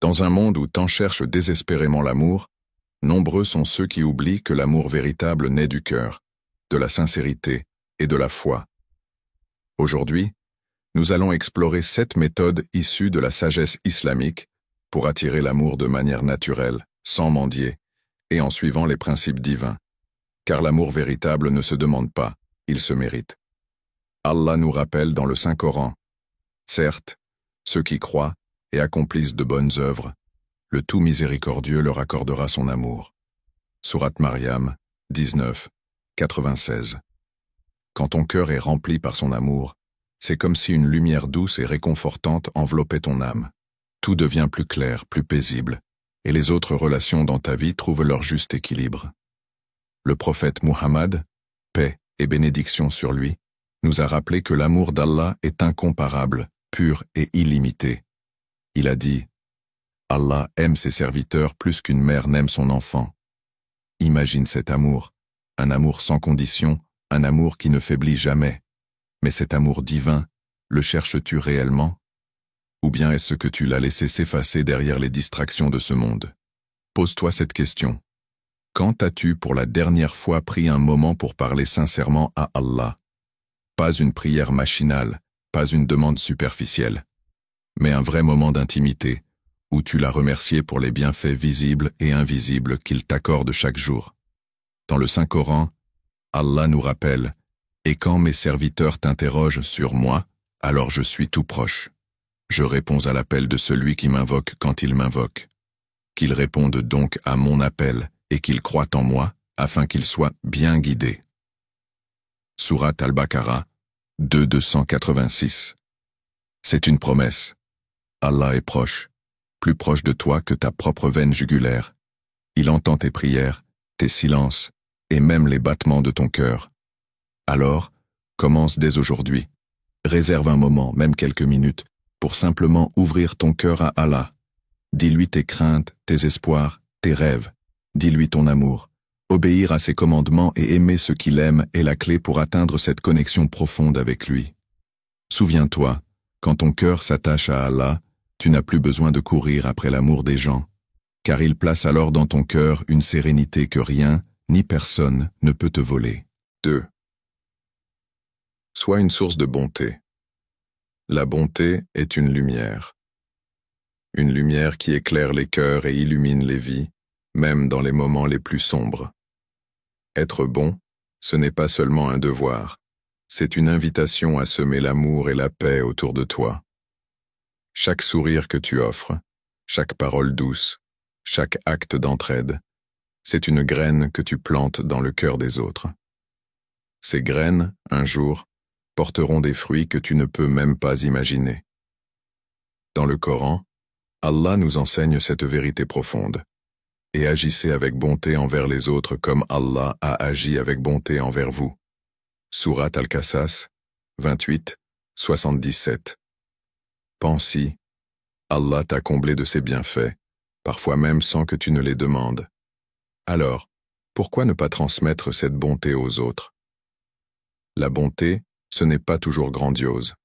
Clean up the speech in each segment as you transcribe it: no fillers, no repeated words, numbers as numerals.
Dans un monde où tant cherchent désespérément l'amour, nombreux sont ceux qui oublient que l'amour véritable naît du cœur, de la sincérité et de la foi. Aujourd'hui, nous allons explorer 7 méthodes issues de la sagesse islamique pour attirer l'amour de manière naturelle, sans mendier, et en suivant les principes divins. Car l'amour véritable ne se demande pas, il se mérite. Allah nous rappelle dans le Saint-Coran, « Certes, ceux qui croient et accomplissent de bonnes œuvres, le tout miséricordieux leur accordera son amour. » Sourate Maryam, 19, 96. Quand ton cœur est rempli par son amour, c'est comme si une lumière douce et réconfortante enveloppait ton âme. Tout devient plus clair, plus paisible, et les autres relations dans ta vie trouvent leur juste équilibre. Le prophète Muhammad, paix et bénédiction sur lui, nous a rappelé que l'amour d'Allah est incomparable, pur et illimité. Il a dit « Allah aime ses serviteurs plus qu'une mère n'aime son enfant. » Imagine cet amour, un amour sans condition, un amour qui ne faiblit jamais. Mais cet amour divin, le cherches-tu réellement? Ou bien est-ce que tu l'as laissé s'effacer derrière les distractions de ce monde? Pose-toi cette question. Quand as-tu pour la dernière fois pris un moment pour parler sincèrement à Allah? Pas une prière machinale, pas une demande superficielle, mais un vrai moment d'intimité, où tu l'as remercié pour les bienfaits visibles et invisibles qu'il t'accorde chaque jour. Dans le Saint-Coran, Allah nous rappelle « Et quand mes serviteurs t'interrogent sur moi, alors je suis tout proche. Je réponds à l'appel de celui qui m'invoque quand il m'invoque. Qu'ils répondent donc à mon appel et qu'ils croient en moi, afin qu'ils soient bien guidés. » Sourate Al-Baqarah, 286. C'est une promesse. Allah est proche, plus proche de toi que ta propre veine jugulaire. Il entend tes prières, tes silences, et même les battements de ton cœur. Alors, commence dès aujourd'hui. Réserve un moment, même quelques minutes, pour simplement ouvrir ton cœur à Allah. Dis-lui tes craintes, tes espoirs, tes rêves. Dis-lui ton amour. Obéir à ses commandements et aimer ce qu'il aime est la clé pour atteindre cette connexion profonde avec lui. Souviens-toi, quand ton cœur s'attache à Allah, tu n'as plus besoin de courir après l'amour des gens, car il place alors dans ton cœur une sérénité que rien, ni personne, ne peut te voler. 2. Sois une source de bonté. La bonté est une lumière. Une lumière qui éclaire les cœurs et illumine les vies, même dans les moments les plus sombres. Être bon, ce n'est pas seulement un devoir, c'est une invitation à semer l'amour et la paix autour de toi. Chaque sourire que tu offres, chaque parole douce, chaque acte d'entraide, c'est une graine que tu plantes dans le cœur des autres. Ces graines, un jour, porteront des fruits que tu ne peux même pas imaginer. Dans le Coran, Allah nous enseigne cette vérité profonde. Et agissez avec bonté envers les autres comme Allah a agi avec bonté envers vous. Sourate Al-Qasas, 28, 77. Pense-y, Allah t'a comblé de ses bienfaits, parfois même sans que tu ne les demandes. Alors, pourquoi ne pas transmettre cette bonté aux autres? La bonté, ce n'est pas toujours grandiose.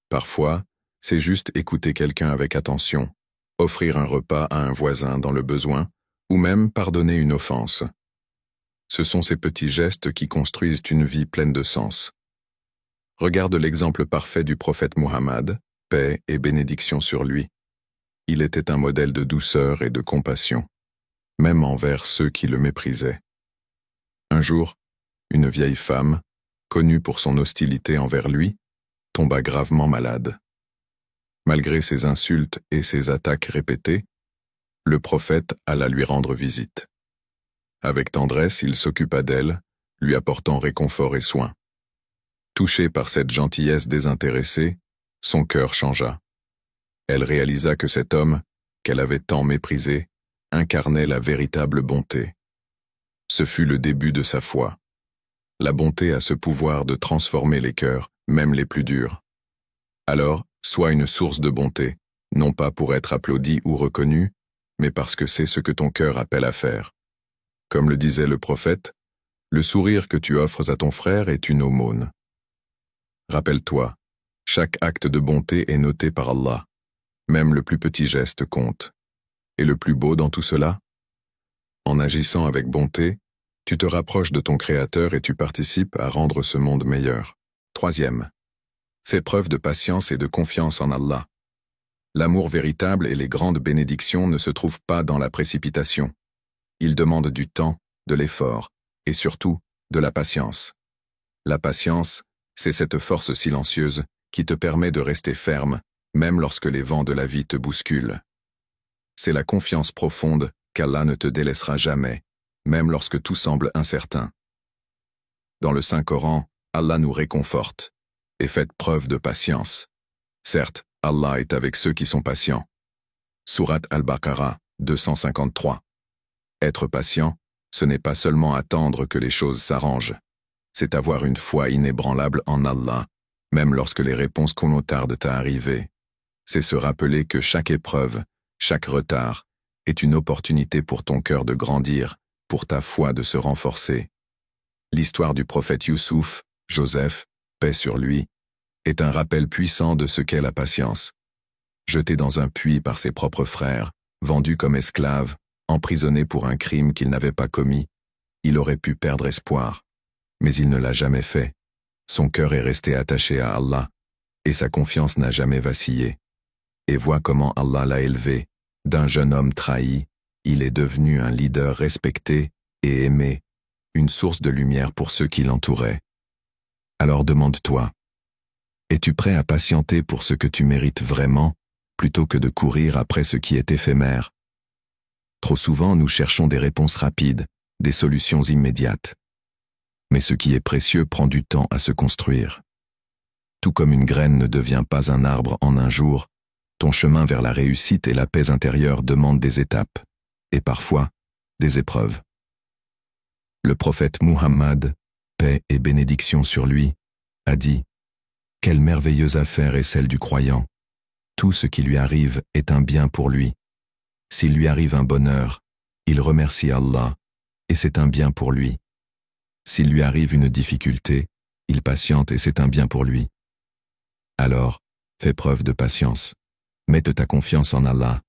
Parfois, c'est juste écouter quelqu'un avec attention, offrir un repas à un voisin dans le besoin, ou même pardonner une offense. Ce sont ces petits gestes qui construisent une vie pleine de sens. Regarde l'exemple parfait du prophète Muhammad, paix et bénédiction sur lui. Il était un modèle de douceur et de compassion, même envers ceux qui le méprisaient. Un jour, une vieille femme, connue pour son hostilité envers lui, tomba gravement malade. Malgré ses insultes et ses attaques répétées, le prophète alla lui rendre visite. Avec tendresse, il s'occupa d'elle, lui apportant réconfort et soin. Touchée par cette gentillesse désintéressée, son cœur changea. Elle réalisa que cet homme, qu'elle avait tant méprisé, incarnait la véritable bonté. Ce fut le début de sa foi. La bonté a ce pouvoir de transformer les cœurs, même les plus durs. Alors, sois une source de bonté, non pas pour être applaudi ou reconnu, mais parce que c'est ce que ton cœur appelle à faire. Comme le disait le prophète, le sourire que tu offres à ton frère est une aumône. Rappelle-toi, chaque acte de bonté est noté par Allah. Même le plus petit geste compte. Et le plus beau dans tout cela? En agissant avec bonté, tu te rapproches de ton Créateur et tu participes à rendre ce monde meilleur. Troisième, fais preuve de patience et de confiance en Allah. L'amour véritable et les grandes bénédictions ne se trouvent pas dans la précipitation. Ils demandent du temps, de l'effort, et surtout, de la patience. La patience, c'est cette force silencieuse qui te permet de rester ferme, même lorsque les vents de la vie te bousculent. C'est la confiance profonde qu'Allah ne te délaissera jamais, même lorsque tout semble incertain. Dans le Saint-Coran, Allah nous réconforte. Et faites preuve de patience. Certes, Allah est avec ceux qui sont patients. Sourate Al-Baqarah, 253. Être patient, ce n'est pas seulement attendre que les choses s'arrangent. C'est avoir une foi inébranlable en Allah, même lorsque les réponses qu'on nous tardent à arriver. C'est se rappeler que chaque épreuve, chaque retard, est une opportunité pour ton cœur de grandir, pour ta foi de se renforcer. L'histoire du prophète Youssouf, Joseph, paix sur lui, est un rappel puissant de ce qu'est la patience. Jeté dans un puits par ses propres frères, vendu comme esclave, emprisonné pour un crime qu'il n'avait pas commis, il aurait pu perdre espoir. Mais il ne l'a jamais fait. Son cœur est resté attaché à Allah, et sa confiance n'a jamais vacillé. Et vois comment Allah l'a élevé. D'un jeune homme trahi, il est devenu un leader respecté et aimé, une source de lumière pour ceux qui l'entouraient. Alors demande-toi, es-tu prêt à patienter pour ce que tu mérites vraiment, plutôt que de courir après ce qui est éphémère? Trop souvent, nous cherchons des réponses rapides, des solutions immédiates. Mais ce qui est précieux prend du temps à se construire. Tout comme une graine ne devient pas un arbre en un jour, ton chemin vers la réussite et la paix intérieure demandent des étapes, et parfois, des épreuves. Le prophète Muhammad, paix et bénédiction sur lui, a dit « Quelle merveilleuse affaire est celle du croyant. Tout ce qui lui arrive est un bien pour lui. S'il lui arrive un bonheur, il remercie Allah, et c'est un bien pour lui. S'il lui arrive une difficulté, il patiente et c'est un bien pour lui. Alors, fais preuve de patience. Mette ta confiance en Allah,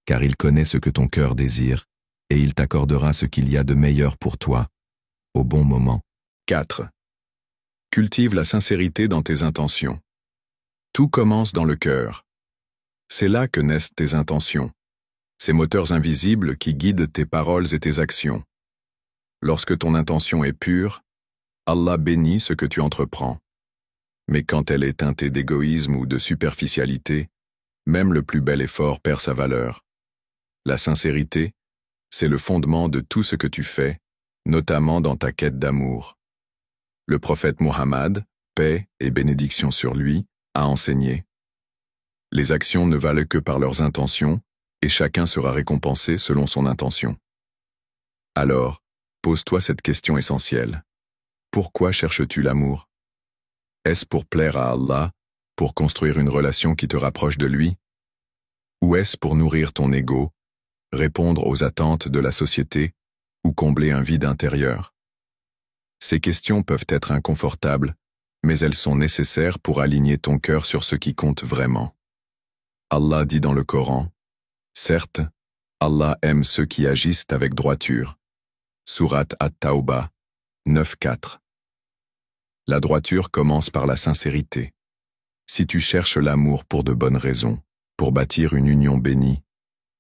car il connaît ce que ton cœur désire, et il t'accordera ce qu'il y a de meilleur pour toi, au bon moment. 4. Cultive la sincérité dans tes intentions. Tout commence dans le cœur. C'est là que naissent tes intentions, ces moteurs invisibles qui guident tes paroles et tes actions. Lorsque ton intention est pure, Allah bénit ce que tu entreprends. Mais quand elle est teintée d'égoïsme ou de superficialité, même le plus bel effort perd sa valeur. La sincérité, c'est le fondement de tout ce que tu fais, notamment dans ta quête d'amour. Le prophète Muhammad, paix et bénédiction sur lui, a enseigné. Les actions ne valent que par leurs intentions, et chacun sera récompensé selon son intention. Alors, pose-toi cette question essentielle. Pourquoi cherches-tu l'amour? Est-ce pour plaire à Allah, pour construire une relation qui te rapproche de lui? Ou est-ce pour nourrir ton ego, répondre aux attentes de la société ou combler un vide intérieur? Ces questions peuvent être inconfortables, mais elles sont nécessaires pour aligner ton cœur sur ce qui compte vraiment. Allah dit dans le Coran, « Certes, Allah aime ceux qui agissent avec droiture. » Sourate At-Tawbah, 9.4. La droiture commence par la sincérité. Si tu cherches l'amour pour de bonnes raisons, pour bâtir une union bénie,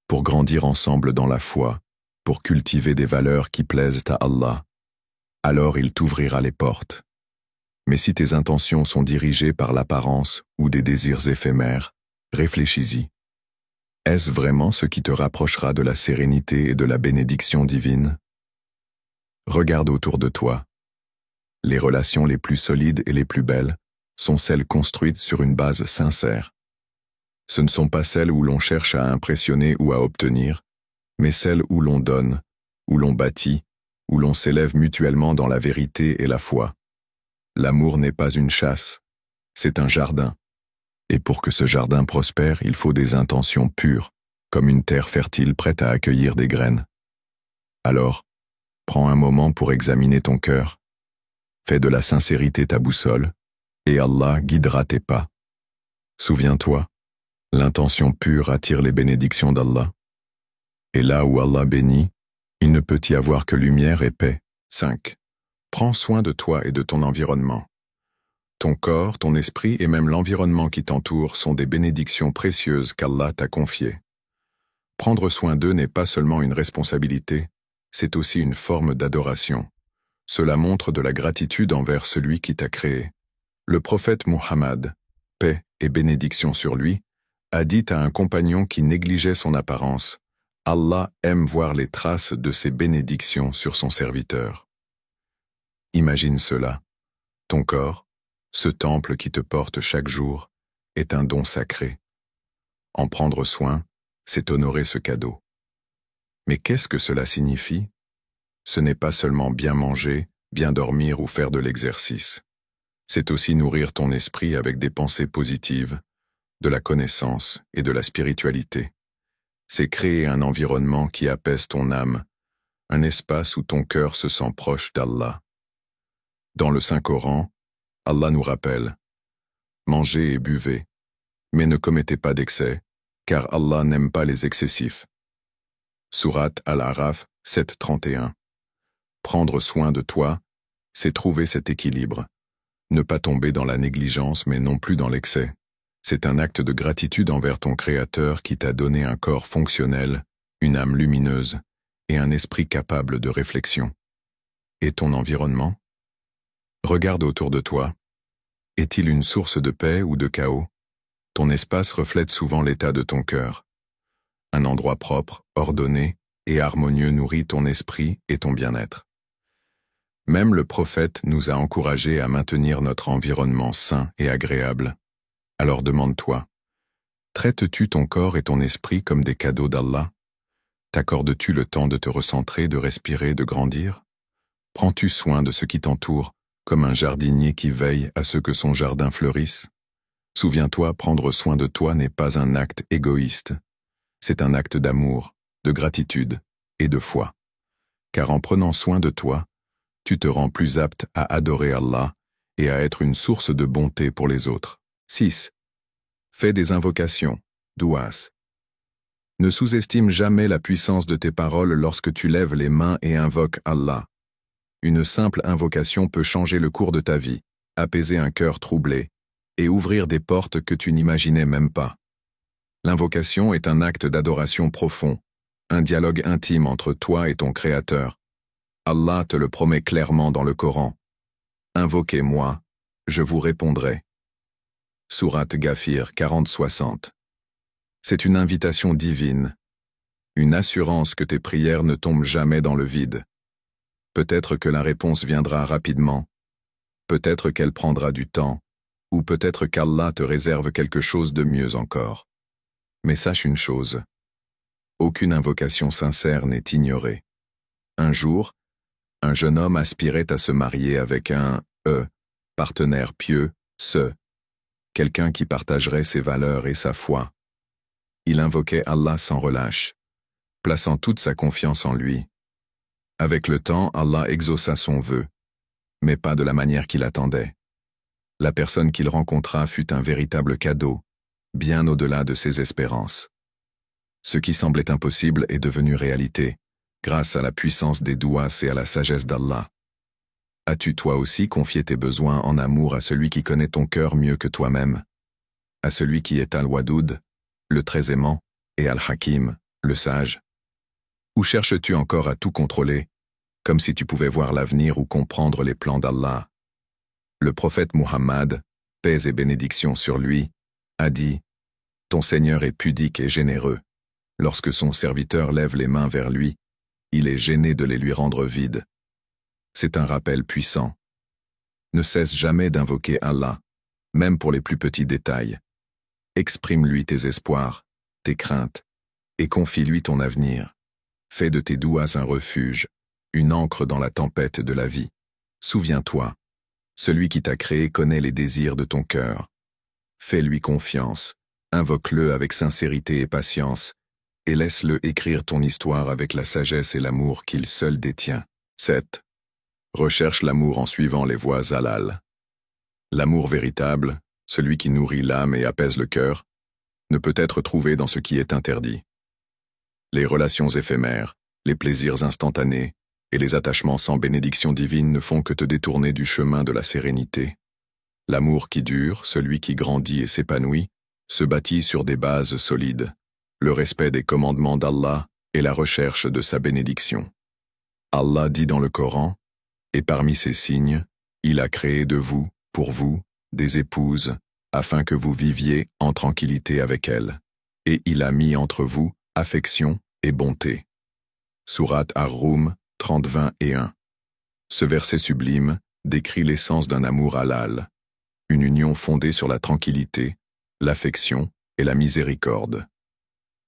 pour grandir ensemble dans la foi, pour cultiver des valeurs qui plaisent à Allah, alors il t'ouvrira les portes. Mais si tes intentions sont dirigées par l'apparence ou des désirs éphémères, réfléchis-y. Est-ce vraiment ce qui te rapprochera de la sérénité et de la bénédiction divine? Regarde autour de toi. Les relations les plus solides et les plus belles sont celles construites sur une base sincère. Ce ne sont pas celles où l'on cherche à impressionner ou à obtenir, mais celles où l'on donne, où l'on bâtit, où l'on s'élève mutuellement dans la vérité et la foi. L'amour n'est pas une chasse, c'est un jardin. Et pour que ce jardin prospère, il faut des intentions pures, comme une terre fertile prête à accueillir des graines. Alors, prends un moment pour examiner ton cœur. Fais de la sincérité ta boussole, et Allah guidera tes pas. Souviens-toi, l'intention pure attire les bénédictions d'Allah. Et là où Allah bénit, il ne peut y avoir que lumière et paix. 5. Prends soin de toi et de ton environnement. Ton corps, ton esprit et même l'environnement qui t'entoure sont des bénédictions précieuses qu'Allah t'a confiées. Prendre soin d'eux n'est pas seulement une responsabilité, c'est aussi une forme d'adoration. Cela montre de la gratitude envers celui qui t'a créé. Le prophète Muhammad, paix et bénédiction sur lui, a dit à un compagnon qui négligeait son apparence, « Allah aime voir les traces de ses bénédictions sur son serviteur. » Imagine cela. Ton corps, ce temple qui te porte chaque jour, est un don sacré. En prendre soin, c'est honorer ce cadeau. Mais qu'est-ce que cela signifie? Ce n'est pas seulement bien manger, bien dormir ou faire de l'exercice. C'est aussi nourrir ton esprit avec des pensées positives, de la connaissance et de la spiritualité. C'est créer un environnement qui apaise ton âme, un espace où ton cœur se sent proche d'Allah. Dans le Saint-Coran, Allah nous rappelle « Mangez et buvez, mais ne commettez pas d'excès, car Allah n'aime pas les excessifs. » Sourate Al-Araf 7:31. Prendre soin de toi, c'est trouver cet équilibre. Ne pas tomber dans la négligence mais non plus dans l'excès. C'est un acte de gratitude envers ton Créateur qui t'a donné un corps fonctionnel, une âme lumineuse et un esprit capable de réflexion. Et ton environnement? Regarde autour de toi. Est-il une source de paix ou de chaos? Ton espace reflète souvent l'état de ton cœur. Un endroit propre, ordonné et harmonieux nourrit ton esprit et ton bien-être. Même le prophète nous a encouragés à maintenir notre environnement sain et agréable. Alors demande-toi, traites-tu ton corps et ton esprit comme des cadeaux d'Allah? T'accordes-tu le temps de te recentrer, de respirer, de grandir? Prends-tu soin de ce qui t'entoure, comme un jardinier qui veille à ce que son jardin fleurisse? Souviens-toi, prendre soin de toi n'est pas un acte égoïste. C'est un acte d'amour, de gratitude et de foi. Car en prenant soin de toi, tu te rends plus apte à adorer Allah et à être une source de bonté pour les autres. 6. Fais des invocations, douas. Ne sous-estime jamais la puissance de tes paroles lorsque tu lèves les mains et invoques Allah. Une simple invocation peut changer le cours de ta vie, apaiser un cœur troublé et ouvrir des portes que tu n'imaginais même pas. L'invocation est un acte d'adoration profond, un dialogue intime entre toi et ton Créateur. Allah te le promet clairement dans le Coran. Invoquez-moi, je vous répondrai. Sourate Ghafir 40-60. C'est une invitation divine, une assurance que tes prières ne tombent jamais dans le vide. Peut-être que la réponse viendra rapidement, peut-être qu'elle prendra du temps, ou peut-être qu'Allah te réserve quelque chose de mieux encore. Mais sache une chose, aucune invocation sincère n'est ignorée. Un jour, un jeune homme aspirait à se marier avec un partenaire pieux, quelqu'un qui partagerait ses valeurs et sa foi. Il invoquait Allah sans relâche, plaçant toute sa confiance en lui. Avec le temps, Allah exauça son vœu, mais pas de la manière qu'il attendait. La personne qu'il rencontra fut un véritable cadeau, bien au-delà de ses espérances. Ce qui semblait impossible est devenu réalité, grâce à la puissance des douas et à la sagesse d'Allah. As-tu toi aussi confié tes besoins en amour à celui qui connaît ton cœur mieux que toi-même? À celui qui est Al-Wadoud, le très aimant, et Al-Hakim, le sage? Ou cherches-tu encore à tout contrôler, comme si tu pouvais voir l'avenir ou comprendre les plans d'Allah? Le prophète Muhammad, paix et bénédiction sur lui, a dit « Ton Seigneur est pudique et généreux. Lorsque son serviteur lève les mains vers lui, il est gêné de les lui rendre vides. » C'est un rappel puissant. Ne cesse jamais d'invoquer Allah, même pour les plus petits détails. Exprime-lui tes espoirs, tes craintes, et confie-lui ton avenir. Fais de tes douas un refuge, une ancre dans la tempête de la vie. Souviens-toi, celui qui t'a créé connaît les désirs de ton cœur. Fais-lui confiance, invoque-le avec sincérité et patience, et laisse-le écrire ton histoire avec la sagesse et l'amour qu'il seul détient. 7. Recherche l'amour en suivant les voies halal. L'amour véritable, celui qui nourrit l'âme et apaise le cœur, ne peut être trouvé dans ce qui est interdit. Les relations éphémères, les plaisirs instantanés et les attachements sans bénédiction divine ne font que te détourner du chemin de la sérénité. L'amour qui dure, celui qui grandit et s'épanouit, se bâtit sur des bases solides, le respect des commandements d'Allah et la recherche de sa bénédiction. Allah dit dans le Coran, « Et parmi ces signes, il a créé de vous, pour vous, des épouses, afin que vous viviez en tranquillité avec elles. Et il a mis entre vous affection et bonté. » Sourate Ar-Rum 30-21. Ce verset sublime décrit l'essence d'un amour halal, une union fondée sur la tranquillité, l'affection et la miséricorde.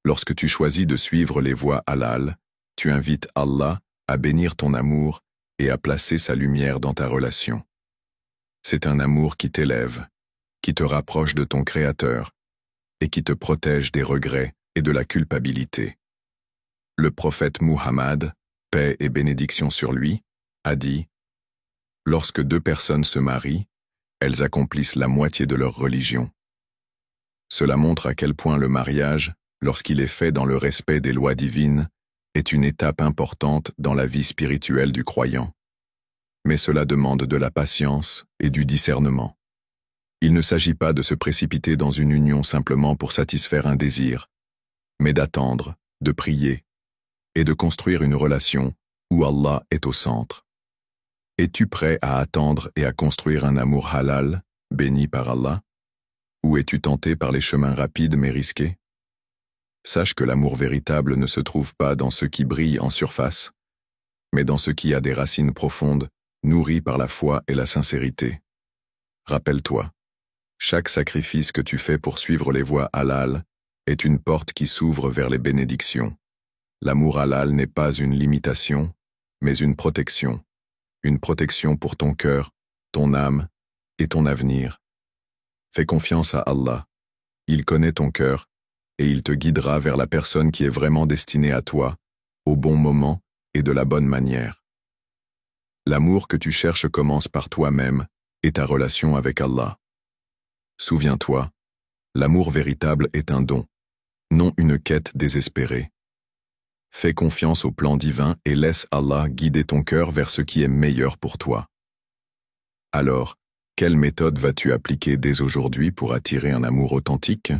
Lorsque tu choisis de suivre les voies halal, tu invites Allah à bénir ton amour et à placer sa lumière dans ta relation. C'est un amour qui t'élève, qui te rapproche de ton Créateur et qui te protège des regrets et de la culpabilité. Le prophète Muhammad, paix et bénédiction sur lui, a dit « Lorsque deux personnes se marient, elles accomplissent la moitié de leur religion. » Cela montre à quel point le mariage, lorsqu'il est fait dans le respect des lois divines, est une étape importante dans la vie spirituelle du croyant. Mais cela demande de la patience et du discernement. Il ne s'agit pas de se précipiter dans une union simplement pour satisfaire un désir, mais d'attendre, de prier, et de construire une relation où Allah est au centre. Es-tu prêt à attendre et à construire un amour halal, béni par Allah? Ou es-tu tenté par les chemins rapides mais risqués? Sache que l'amour véritable ne se trouve pas dans ce qui brille en surface, mais dans ce qui a des racines profondes, nourries par la foi et la sincérité. Rappelle-toi, chaque sacrifice que tu fais pour suivre les voies halal est une porte qui s'ouvre vers les bénédictions. L'amour halal n'est pas une limitation, mais une protection pour ton cœur, ton âme et ton avenir. Fais confiance à Allah, il connaît ton cœur, et il te guidera vers la personne qui est vraiment destinée à toi, au bon moment et de la bonne manière. L'amour que tu cherches commence par toi-même et ta relation avec Allah. Souviens-toi, l'amour véritable est un don, non une quête désespérée. Fais confiance au plan divin et laisse Allah guider ton cœur vers ce qui est meilleur pour toi. Alors, quelle méthode vas-tu appliquer dès aujourd'hui pour attirer un amour authentique ?